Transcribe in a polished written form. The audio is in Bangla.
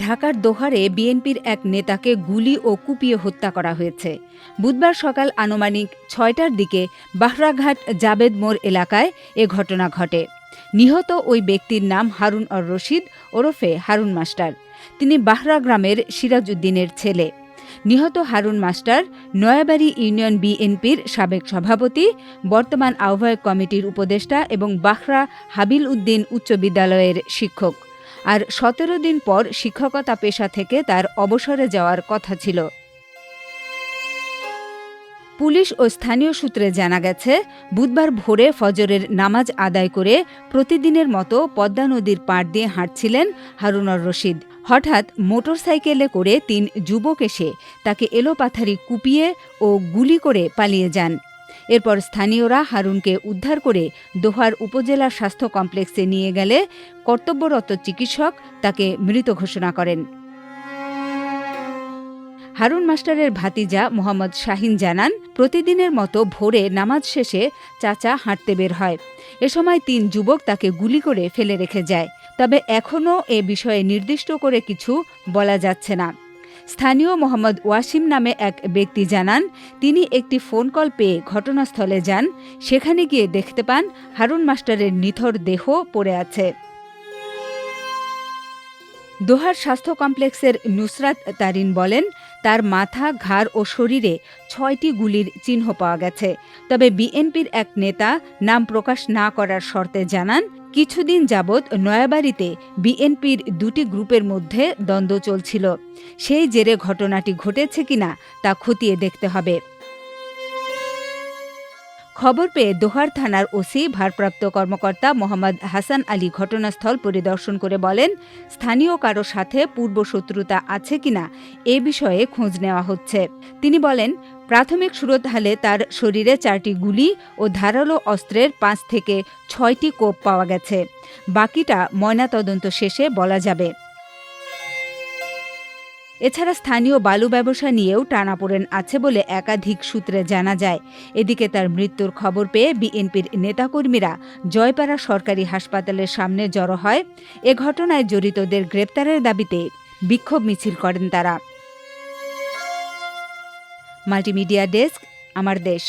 ঢাকার দোহারে বিএনপির এক নেতাকে গুলি ও কুপিয়ে হত্যা করা হয়েছে। বুধবার সকাল আনুমানিক ৬টার দিকে বাহরাঘাট জাবেদ মোড় এলাকায় এ ঘটনা ঘটে। নিহত ওই ব্যক্তির নাম হারুন অর রশিদ ওরফে হারুন মাস্টার। তিনি বাহরা গ্রামের সিরাজ উদ্দিনের ছেলে। নিহত হারুন মাস্টার নয়াবাড়ি ইউনিয়ন বিএনপির সাবেক সভাপতি, বর্তমান আহ্বায়ক কমিটির উপদেষ্টা এবং বাহরা হাবিল উদ্দিন উচ্চ বিদ্যালয়ের শিক্ষক। আর ১৭ দিন পর শিক্ষকতা পেশা থেকে তার অবসরে যাওয়ার কথা ছিল। পুলিশ ও স্থানীয় সূত্রে জানা গেছে, বুধবার ভোরে ফজরের নামাজ আদায় করে প্রতিদিনের মতো পদ্মা নদীর পাড় দিয়ে হাঁটছিলেন হারুন অর রশিদ। হঠাৎ মোটরসাইকেলে করে ৩ যুবক এসে তাকে এলোপাথারি কুপিয়ে ও গুলি করে পালিয়ে যান। এরপর স্থানীয়রা হারুনকে উদ্ধার করে দোহার উপজেলা স্বাস্থ্য কমপ্লেক্সে নিয়ে গেলে কর্তব্যরত চিকিৎসক তাকে মৃত ঘোষণা করেন। হারুন মাস্টারের ভাতিজা মোহাম্মদ শাহিন জানান, প্রতিদিনের মতো ভোরে নামাজ শেষে চাচা হাঁটতে বের হয়। এ সময় ৩ যুবক তাকে গুলি করে ফেলে রেখে যায়। তবে এখনও এ বিষয়ে নির্দিষ্ট করে কিছু বলা যাচ্ছে না। স্থানীয় মোহাম্মদ ওয়াসিম নামে এক ব্যক্তি জানান, তিনি একটি ফোন কল পেয়ে ঘটনাস্থলে যান। সেখানে গিয়ে দেখতে পান হারুন মাস্টারের নিথর দেহ পড়ে আছে। দোহার স্বাস্থ্য কমপ্লেক্সের নুসরাত তারিন বলেন, তার মাথা, ঘাড় ও শরীরে ৬টি গুলির চিহ্ন পাওয়া গেছে। তবে বিএনপির এক নেতা নাম প্রকাশ না করার শর্তে জানান, কিছুদিন যাবৎ নয়াবাড়িতে বিএনপির ২টি গ্রুপের মধ্যে দ্বন্দ্ব চলছিল। সেই জেরে ঘটনাটি ঘটেছে কিনা তা খতিয়ে দেখতে হবে। খবর পেয়ে দোহার থানার ওসি ভারপ্রাপ্ত কর্মকর্তা মোহাম্মদ হাসান আলী ঘটনাস্থল পরিদর্শন করে বলেন, স্থানীয় কারো সাথে পূর্বশত্রুতা আছে কিনা এ বিষয়ে খোঁজ নেওয়া হচ্ছে। তিনি বলেন, প্রাথমিক সুরতহালে তার শরীরে ৪টি গুলি ও ধারালো অস্ত্রের ৫ থেকে ৬টি কোপ পাওয়া গেছে। বাকিটা ময়নাতদন্ত শেষে বলা যাবে। এছাড়া স্থানীয় বালু ব্যবসা নিয়েও টানাপোড়েন আছে বলে একাধিক সূত্রে জানা যায়। এদিকে তার মৃত্যুর খবর পেয়ে বিএনপির নেতাকর্মীরা জয়পাড়া সরকারি হাসপাতালের সামনে জড়ো হয়। এ ঘটনায় জড়িতদের গ্রেপ্তারের দাবিতে বিক্ষোভ মিছিল করেন তারা। মাল্টিমিডিয়া ডেস্ক, আমার দেশ।